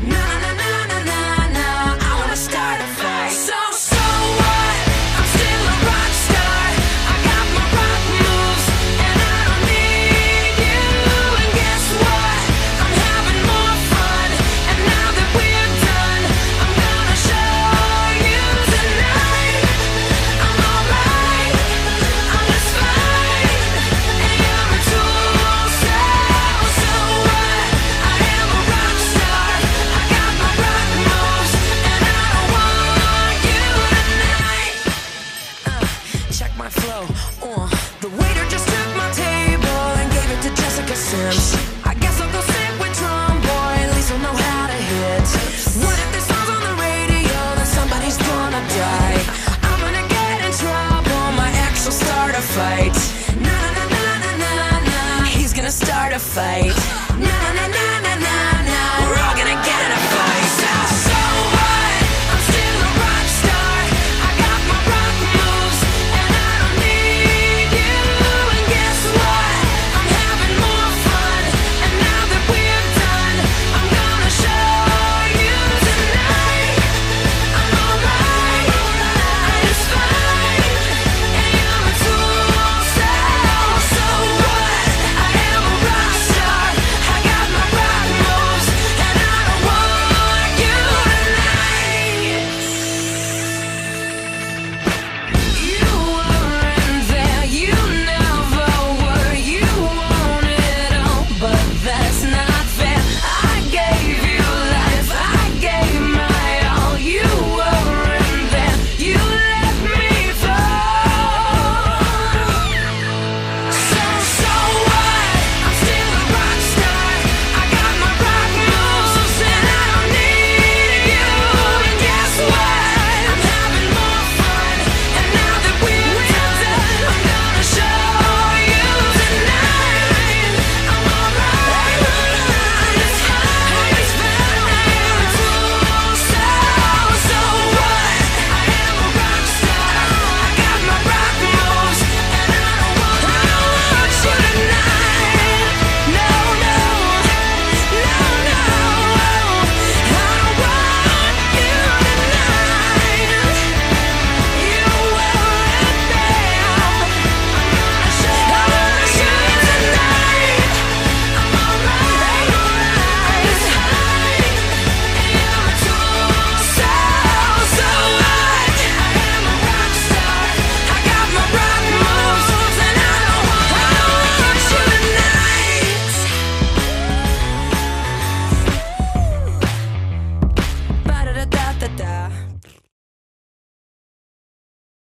Na na na na na na. I wanna start a fight. So what? I'm still a rock star. I got my rock moves, and I don't need you. And guess what? I'm having more fun. And now that we're done, I'm gonna show you tonight. I'm alright. I'm just fine. And you're a tool. So what? I am a rock star. I got my rock moves, and I don't want you tonight. Check my flow. The waiter just took my table and gave it to Jessica Sims. I guess I'll go sit with Drum Boy. At least I'll know how to hit. What if this song's on the radio? Then somebody's gonna die. I'm gonna get in trouble. My ex will start a fight. Na na na na na na. He's gonna start a fight.